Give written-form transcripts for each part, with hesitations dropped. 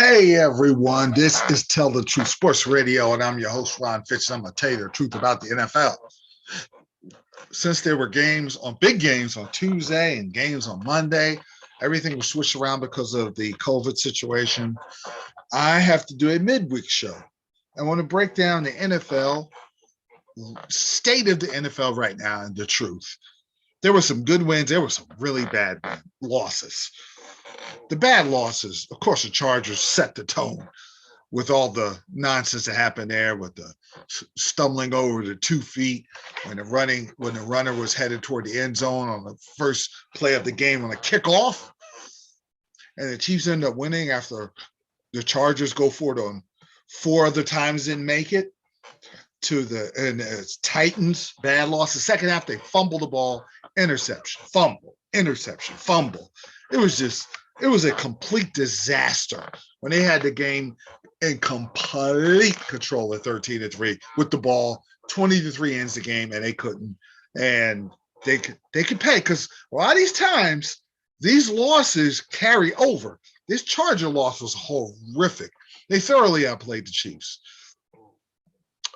Hey everyone, this is Tell the Truth Sports Radio, and I'm your host, Ron Fitch. I'm going to tell you the truth about the NFL. Since there were big games on Tuesday and games on Monday, everything was switched around because of the COVID situation. I have to do a midweek show. I want to break down the NFL, state of the NFL right now, and the truth. There were some good wins. There were some really bad losses. The bad losses, of course, the Chargers set the tone with all the nonsense that happened there, with the stumbling over the 2 feet when the runner was headed toward the end zone on the first play of the game on a kickoff, and the Chiefs end up winning after the Chargers go for it on 4 other times, didn't make it. Titans, bad loss. The second half, they fumbled the ball, interception, fumble, interception, fumble. It was a complete disaster when they had the game in complete control at 13-3 with the ball. 20-3 ends the game, and they couldn't. And they could pay, because a lot of these times these losses carry over. This Charger loss was horrific. They thoroughly outplayed the Chiefs.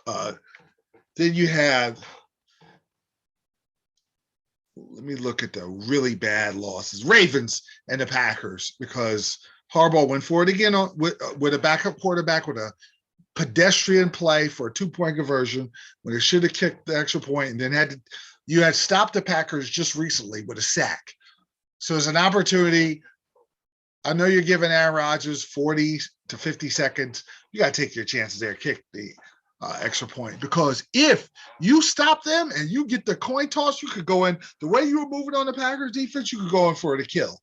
Then you had, let me look at the really bad losses. Ravens and the Packers, because Harbaugh went for it again with a backup quarterback with a pedestrian play for a 2-point conversion when they should have kicked the extra point, and then you had stopped the Packers just recently with a sack. So there's an opportunity. I know you're giving Aaron Rodgers 40 to 50 seconds. You got to take your chances there, kick the extra point, because if you stop them and you get the coin toss, you could go in the way you were moving on the Packers defense. You could go in for it to kill,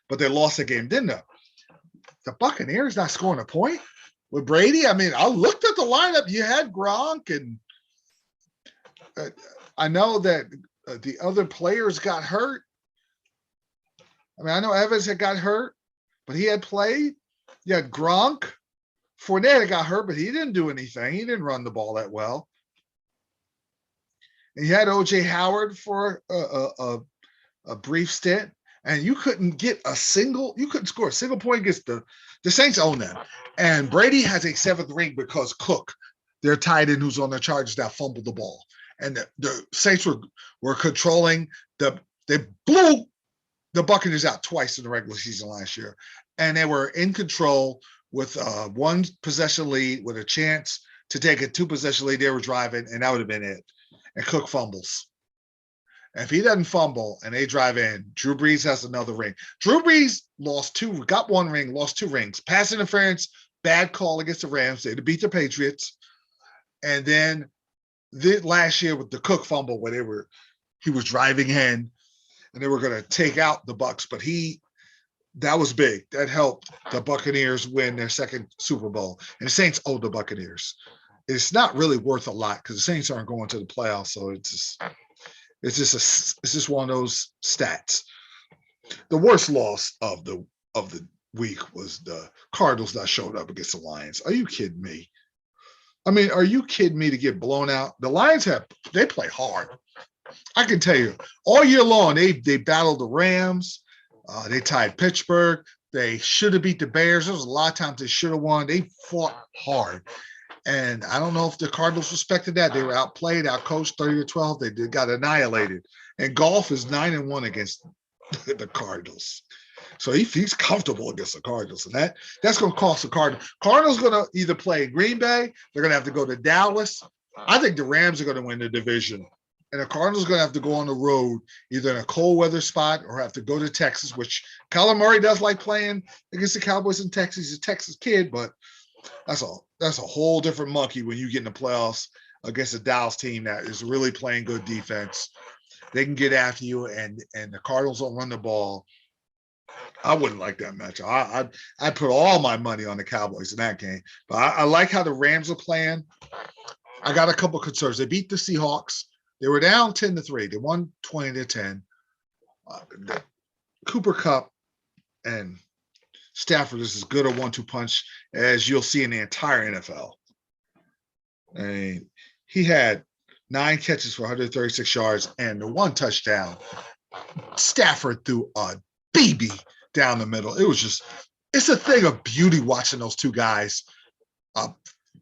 but they lost the game, didn't they? The Buccaneers not scoring a point with Brady. I mean, I looked at the lineup. You had Gronk, and I know that the other players got hurt. I mean, I know Evans had got hurt, but he had played. You had Gronk. Fournette got hurt, but he didn't do anything. He didn't run the ball that well. And you had O.J. Howard for a brief stint, and you couldn't score a single point against the Saints. Own them. And Brady has a 7th ring because Cook, their tight end who's on the Chargers, now fumbled the ball. And the Saints were controlling they blew the Buccaneers out twice in the regular season last year. And they were in control with 1 possession lead, with a chance to take a 2-possession lead. They were driving, and that would have been it. And Cook fumbles. And if he doesn't fumble and they drive in, Drew Brees has another ring. Drew Brees got 1 ring, lost 2 rings. Pass interference, bad call against the Rams. They beat the Patriots. And then last year with the Cook fumble, where he was driving in, and they were going to take out the Bucs, but that was big. That helped the Buccaneers win their 2nd Super Bowl. And the Saints owed the Buccaneers. It's not really worth a lot because the Saints aren't going to the playoffs. So it's just one of those stats. The worst loss of the week was the Cardinals not showing up against the Lions. Are you kidding me? I mean, are you kidding me to get blown out? The Lions they play hard. I can tell you, all year long, they battled the Rams. They tied Pittsburgh. They should have beat the Bears. There was a lot of times they should have won. They fought hard. And I don't know if the Cardinals respected that. They were outplayed, outcoached 30-12. They got annihilated. And Goff is 9-1 against the Cardinals. So he's comfortable against the Cardinals. And that's going to cost the Cardinals. Cardinals going to either play Green Bay. They're going to have to go to Dallas. I think the Rams are going to win the division. And the Cardinals are going to have to go on the road, either in a cold weather spot or have to go to Texas, which Kyler Murray does like playing against the Cowboys in Texas. He's a Texas kid, but that's a whole different monkey when you get in the playoffs against a Dallas team that is really playing good defense. They can get after you, and the Cardinals don't run the ball. I wouldn't like that matchup. I'd put all my money on the Cowboys in that game. But I like how the Rams are playing. I got a couple of concerns. They beat the Seahawks. They were down 10-3. They won 20-10. Cooper Kupp and Stafford is as good a 1-2 punch as you'll see in the entire NFL. I mean, he had 9 catches for 136 yards and the 1 touchdown. Stafford threw a BB down the middle. It it's a thing of beauty watching those two guys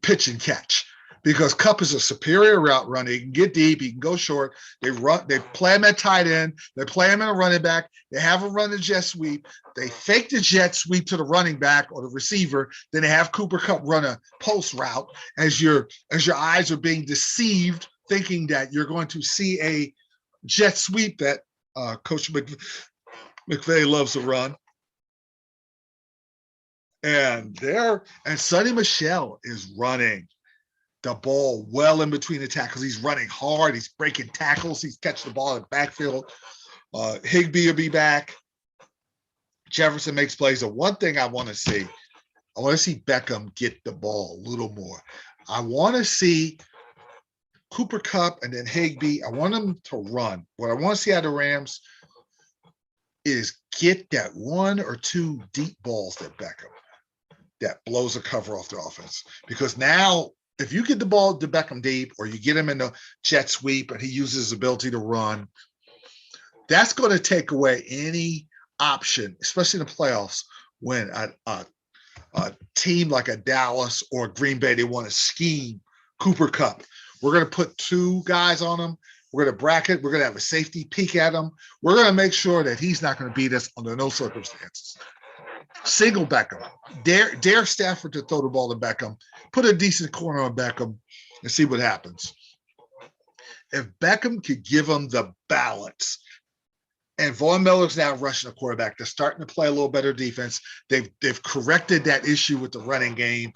pitch and catch, because Kupp is a superior route runner. He can get deep, he can go short. They play him at tight end, they play him in a running back, they have him run the jet sweep, they fake the jet sweep to the running back or the receiver, then they have Cooper Kupp run a post route as your eyes are being deceived, thinking that you're going to see a jet sweep that Coach McVay loves to run. And Sonny Michel is running the ball well in between the tackles. He's running hard. He's breaking tackles. He's catching the ball in the backfield. Higbee will be back. Jefferson makes plays. The one thing I want to see Beckham get the ball a little more. I want to see Cooper Kupp and then Higbee. I want them to run. What I want to see out of the Rams is get that one or two deep balls that Beckham that blows a cover off the offense. Because now, if you get the ball to Beckham deep, or you get him in the jet sweep and he uses his ability to run, that's going to take away any option, especially in the playoffs, when a team like a Dallas or Green Bay, they want to scheme Cooper Kupp. We're going to put two guys on him. We're going to bracket. We're going to have a safety peek at him. We're going to make sure that he's not going to beat us under no circumstances. Single Beckham. Dare Stafford to throw the ball to Beckham. Put a decent corner on Beckham and see what happens. If Beckham could give him the balance, and Von Miller's now rushing the quarterback, they're starting to play a little better defense. They've corrected that issue with the running game.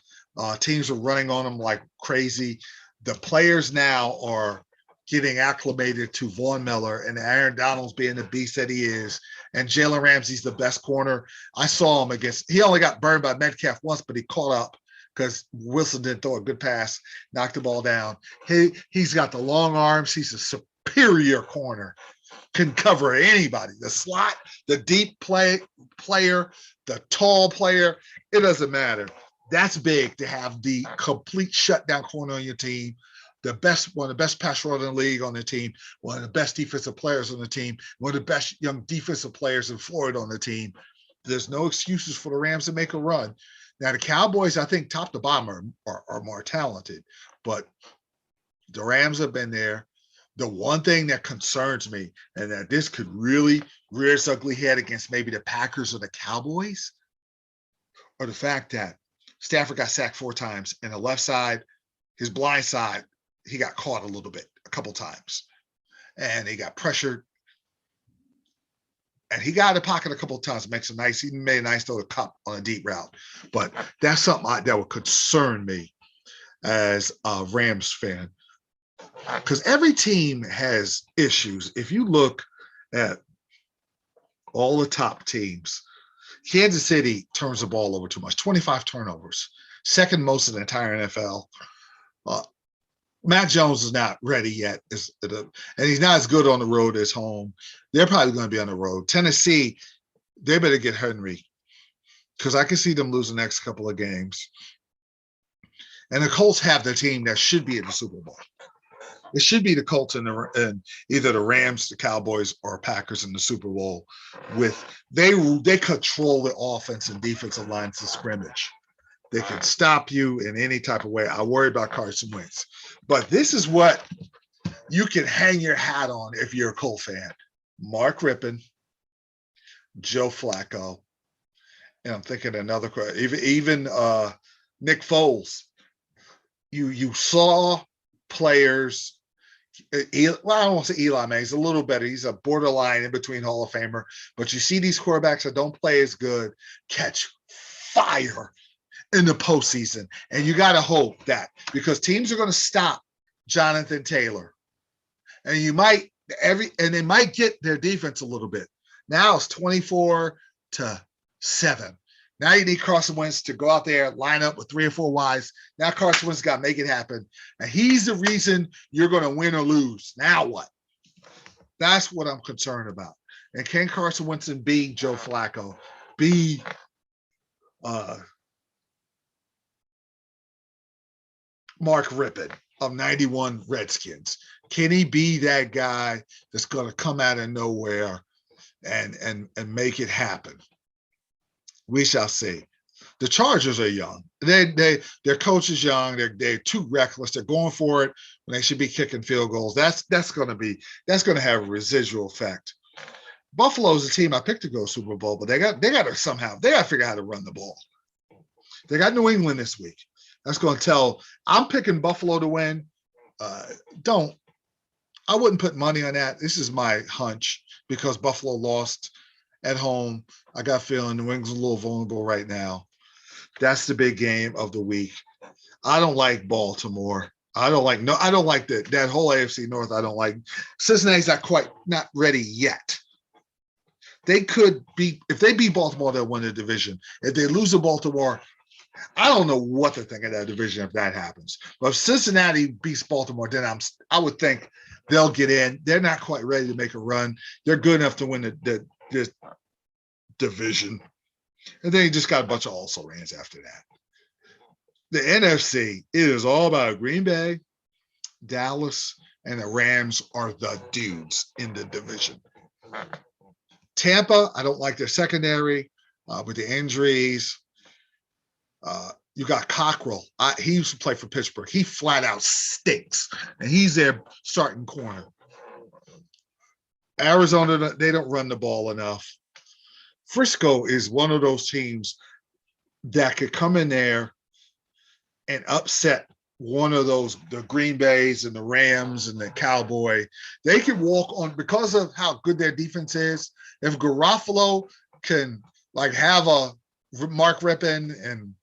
Teams are running on them like crazy. The players now are getting acclimated to Von Miller and Aaron Donald's being the beast that he is. And Jalen Ramsey's the best corner. I saw him he only got burned by Metcalf once, but he caught up because Wilson didn't throw a good pass, knocked the ball down. He's got the long arms. He's a superior corner, can cover anybody. The slot, the deep player, the tall player, it doesn't matter. That's big to have the complete shutdown corner on your team. One of the best pass runners in the league on the team, one of the best defensive players on the team, one of the best young defensive players in Florida on the team. There's no excuses for the Rams to make a run. Now, the Cowboys, I think, top to bottom are more talented, but the Rams have been there. The one thing that concerns me, and that this could really rear its ugly head against maybe the Packers or the Cowboys, are the fact that Stafford got sacked 4 times, and the left side, his blind side, he got caught a couple times, and he got pressured, and he got in the pocket a couple of times. He made a nice little cup on a deep route, but that's something that would concern me as a Rams fan, because every team has issues. If you look at all the top teams, Kansas City turns the ball over too much, 25 turnovers, second most in the entire NFL. Matt Jones is not ready yet, and he's not as good on the road as home. They're probably going to be on the road. Tennessee, they better get Henry, because I can see them losing the next couple of games. And the Colts have the team that should be in the Super Bowl. It should be the Colts and either the Rams, the Cowboys, or Packers in the Super Bowl. They control the offense and defensive lines of scrimmage. They can stop you in any type of way. I worry about Carson Wentz. But this is what you can hang your hat on if you're a Colt fan. Mark Rippon, Joe Flacco, and I'm thinking another, even Nick Foles. You saw players. I don't want to say Eli Manning. He's a little better. He's a borderline in between Hall of Famer. But you see these quarterbacks that don't play as good catch fire in the postseason. And you got to hope that, because teams are going to stop Jonathan Taylor. And they might get their defense a little bit. Now it's 24-7. Now you need Carson Wentz to go out there, line up with 3 or 4 wides. Now Carson Wentz got to make it happen. And he's the reason you're going to win or lose. Now what? That's what I'm concerned about. And can Carson Wentz be Joe Flacco, be Mark Rippon of 91 Redskins? Can he be that guy that's going to come out of nowhere and make it happen? We shall see. The Chargers are young. Their coach is young. They're too reckless. They're going for it when they should be kicking field goals. That's going to have a residual effect. Buffalo's a team I picked to go Super Bowl, but they got to figure out how to run the ball. They got New England this week. That's going to tell. I'm picking Buffalo to win. I wouldn't put money on that. This is my hunch because Buffalo lost at home. I got a feeling New England's a little vulnerable right now. That's the big game of the week. I don't like Baltimore. I don't like that whole AFC North. I don't like. Cincinnati's not ready yet. They could be, if they beat Baltimore, they'll win the division. If they lose to Baltimore, I don't know what to think of that division if that happens. But if Cincinnati beats Baltimore, then I would think they'll get in. They're not quite ready to make a run. They're good enough to win the division. And then you just got a bunch of also-rans after that. The NFC, it is all about Green Bay, Dallas, and the Rams are the dudes in the division. Tampa, I don't like their secondary with the injuries. You got Cockrell. He used to play for Pittsburgh. He flat out stinks, and he's their starting corner. Arizona, they don't run the ball enough. Frisco is one of those teams that could come in there and upset one of those, the Green Bays and the Rams and the Cowboy. They can walk on because of how good their defense is. If Garofalo can have a Mark Rippon and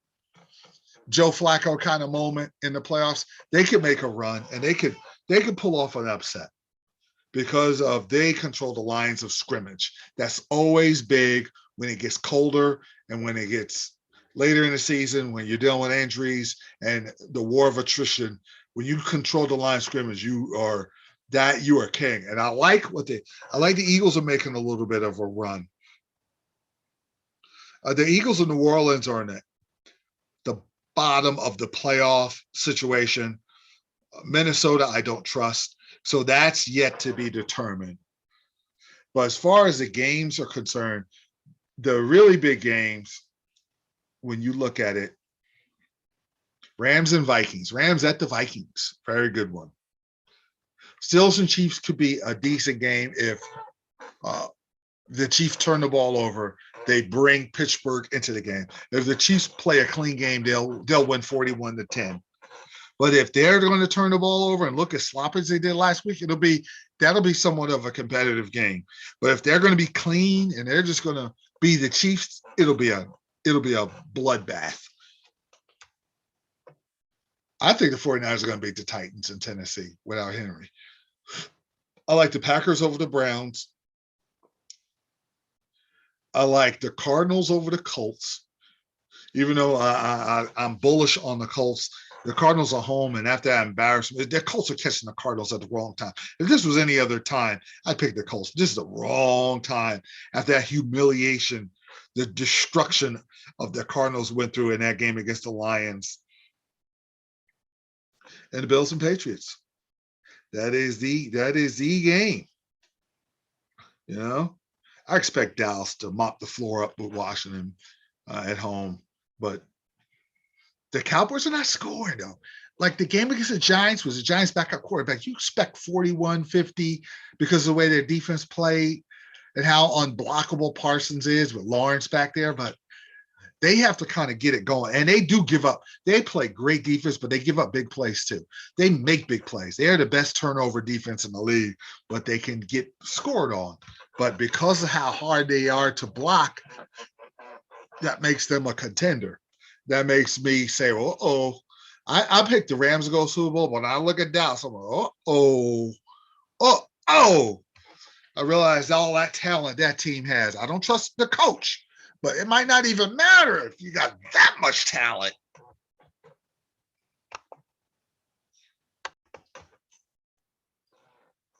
Joe Flacco kind of moment in the playoffs, they could make a run and they could pull off an upset because they control the lines of scrimmage. That's always big when it gets colder and when it gets later in the season, when you're dealing with injuries and the war of attrition. When you control the line of scrimmage, you are king. And I like the Eagles are making a little bit of a run. The Eagles in New Orleans are in the bottom of the playoff situation. Minnesota, I don't trust. So that's yet to be determined. But as far as the games are concerned, the really big games, when you look at it, Rams and Vikings. Rams at the Vikings. Very good one. Steelers and Chiefs could be a decent game if the Chiefs turn the ball over. They bring Pittsburgh into the game. If the Chiefs play a clean game, they'll win 41-10. But if they're going to turn the ball over and look as sloppy as they did last week, that'll be somewhat of a competitive game. But if they're going to be clean and they're just going to be the Chiefs, it'll be a bloodbath. I think the 49ers are going to beat the Titans in Tennessee without Henry. I like the Packers over the Browns. I like the Cardinals over the Colts. Even though I'm bullish on the Colts, the Cardinals are home, and after that embarrassment, the Colts are catching the Cardinals at the wrong time. If this was any other time, I'd pick the Colts. This is the wrong time. After that humiliation, the destruction of the Cardinals went through in that game against the Lions. And the Bills and Patriots. That is the game. You know, I expect Dallas to mop the floor up with Washington at home, but the Cowboys are not scoring though. Like the game against the Giants was the Giants backup quarterback. You expect 41-50 because of the way their defense played and how unblockable Parsons is with Lawrence back there, but they have to kind of get it going. And they do give up. They play great defense, but they give up big plays too. They make big plays. They are the best turnover defense in the league, but they can get scored on. But because of how hard they are to block, that makes them a contender. That makes me say, I picked the Rams to go Super Bowl, but when I look at Dallas, I'm like, I realize all that talent that team has. I don't trust the coach, but it might not even matter if you got that much talent.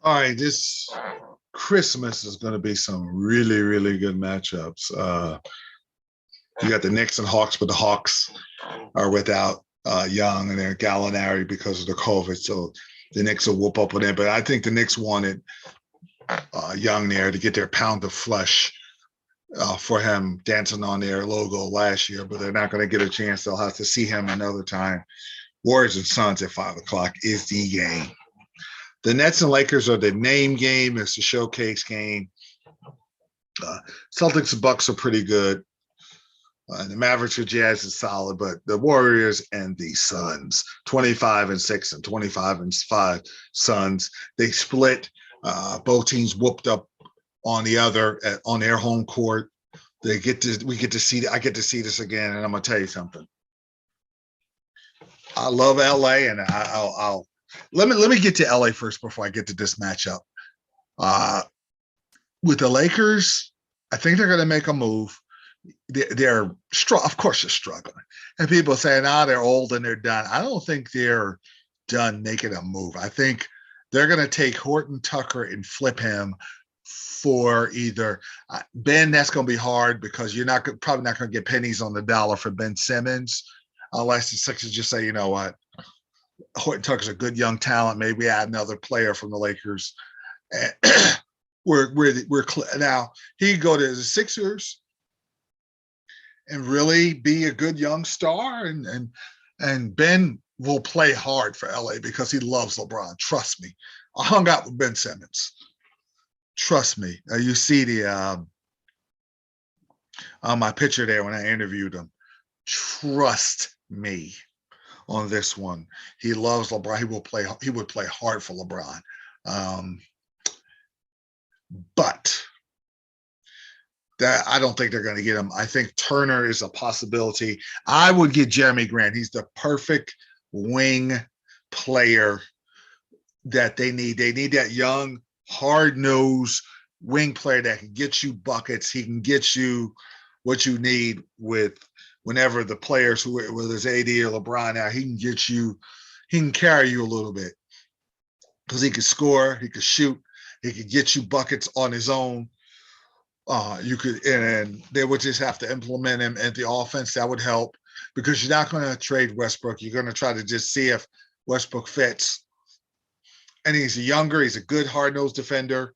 All right, this Christmas is going to be some really, really good matchups. You got the Knicks and Hawks, but the Hawks are without Young and they're Gallinari because of the COVID. So the Knicks will whoop up with them. But I think the Knicks wanted Young there to get their pound of flesh for him dancing on their logo last year, but they're not going to get a chance. They'll have to see him another time. Warriors and Suns at 5 o'clock is the game. The Nets and Lakers are the name game. It's the showcase game. Celtics and Bucks are pretty good. The Mavericks or Jazz is solid, but the Warriors and the Suns, 25-6 and 25-5 Suns, they split. Both teams whooped up on the other on their home court. We get to see. I get to see this again, and I'm gonna tell you something. I love LA, and I'll let me get to LA first before I get to this matchup. With the Lakers, I think they're going to make a move. They're of course they're struggling, and people say, they're old and they're done. I don't think they're done making a move. I think they're going to take Horton Tucker and flip him for either Ben. That's going to be hard because you're probably not going to get pennies on the dollar for Ben Simmons, unless the Sixers just say, you know what, Horton Tucker's a good young talent. Maybe add another player from the Lakers. And we're now he could go to the Sixers and really be a good young star, and Ben will play hard for LA because he loves LeBron. Trust me. I hung out with Ben Simmons. Trust me. You see the on my picture there when I interviewed him. Trust me on this one. He loves LeBron. He would play hard for LeBron. But that I don't think they're going to get him. I think Turner is a possibility. I would get Jeremy Grant. He's the perfect wing player that they need. They need that young, hard-nosed wing player that can get you buckets. He can get you what you need with whenever the players, whether it's AD or LeBron now, he can carry you a little bit because he can score, he can shoot, he can get you buckets on his own. And they would just have to implement him at the offense. That would help because you're not going to trade Westbrook. You're going to try to just see if Westbrook fits. And he's a good hard-nosed defender.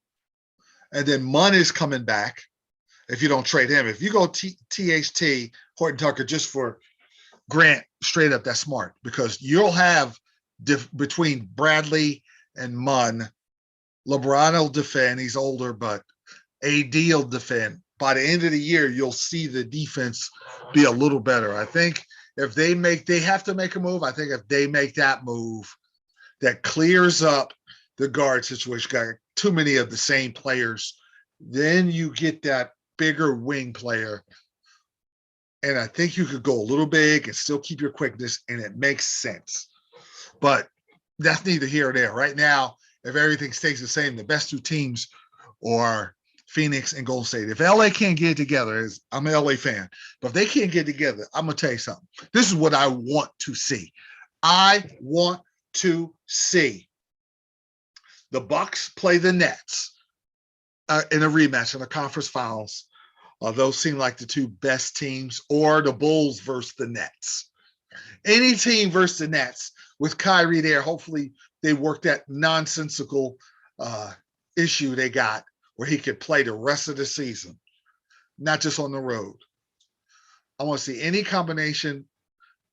And then Munn is coming back if you don't trade him. If you go THT, Horton Tucker, just for Grant, straight up, that's smart because you'll have between Bradley and Munn, LeBron will defend. He's older, but AD will defend. By the end of the year, you'll see the defense be a little better. I think if they have to make a move. I think if they make that move, that clears up the guard situation, got too many of the same players, then you get that bigger wing player. And I think you could go a little big and still keep your quickness, and it makes sense. But that's neither here or there. Right now, if everything stays the same, the best two teams are Phoenix and Golden State. If LA can't get it together, I'm an LA fan, but if they can't get it together, I'm going to tell you something. This is what I want to see. I want to see the Bucks play the Nets in a rematch in the conference finals. Those seem like the two best teams, or the Bulls versus the Nets. Any team versus the Nets with Kyrie there, hopefully they work that nonsensical issue they got where he could play the rest of the season, not just on the road. I want to see any combination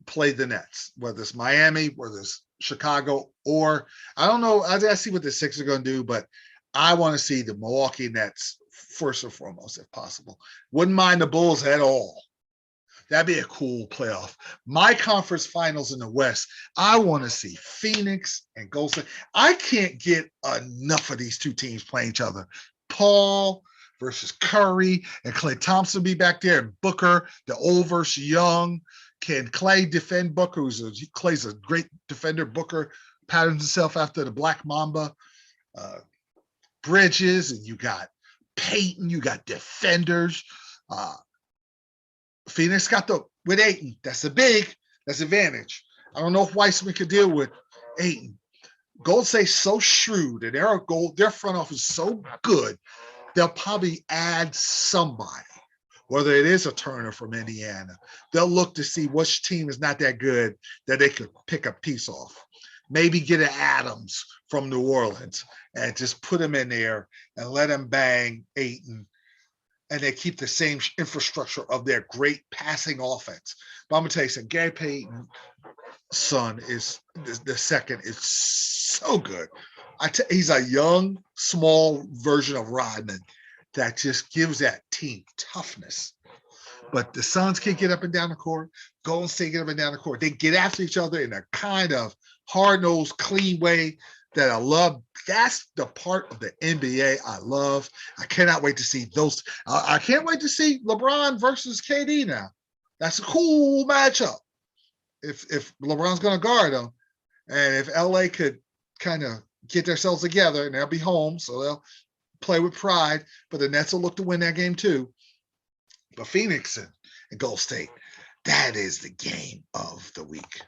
play the Nets, whether it's Miami, whether it's Chicago, or I don't know. I see what the Sixers are going to do, but I want to see the Milwaukee Nets first and foremost, if possible. Wouldn't mind the Bulls at all. That'd be a cool playoff. My conference finals in the West, I want to see Phoenix and Golden State. I can't get enough of these two teams playing each other. Paul versus Curry, and Klay Thompson be back there, and Booker, the old versus young. Can Klay defend Booker? Klay's a great defender. Booker patterns himself after the Black Mamba. Bridges, and you got Peyton, you got defenders. Phoenix got with Ayton. That's advantage. I don't know if Weissman could deal with Ayton. Golden State's so shrewd, and their front office is so good, they'll probably add somebody, whether it is a Turner from Indiana. They'll look to see which team is not that good that they could pick a piece off. Maybe get an Adams from New Orleans and just put him in there and let him bang Ayton and they keep the same infrastructure of their great passing offense. But I'm gonna tell you something, Gary Payton's son is the second is so good. He's a young, small version of Rodman that just gives that team toughness. But the Suns can get up and down the court. Golden State get up and down the court. They get after each other in a kind of hard-nosed, clean way that I love. That's the part of the NBA I love. I cannot wait to see those. I can't wait to see LeBron versus KD now. That's a cool matchup. If LeBron's going to guard him, and if LA could kind of get themselves together, and they'll be home, so they'll play with pride, but the Nets will look to win that game too. But Phoenix and Gold State, that is the game of the week.